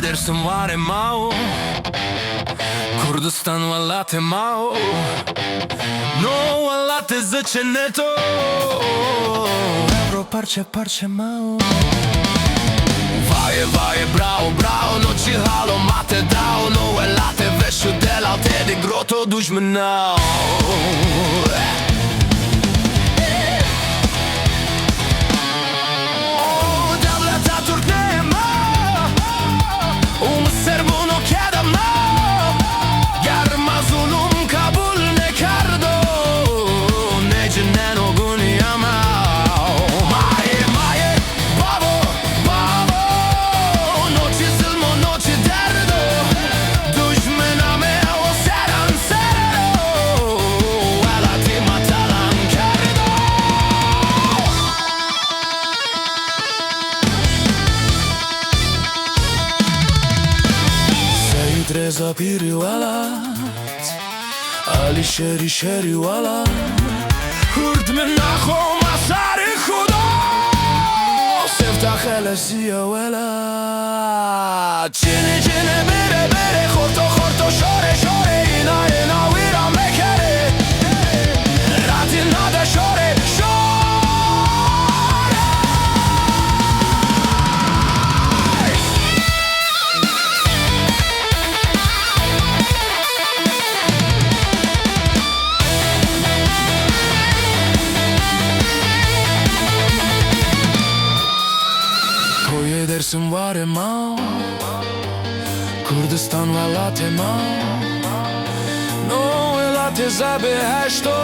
dersim vare mau Kurdistan vallate mau No vallate zeceneto Euro parche mau Vaje bravo No ci halo mate dao No vallate veshu delalte de groto dușmenau Treza piri walat Ali sheri wala Kurd min nacho masari khuda Sefta khalasiya wala Chine bere khorto shore ina wira mekare Rati nada shore Koye dersim vare mau Kurdistan vallate mau No elate zabe hashto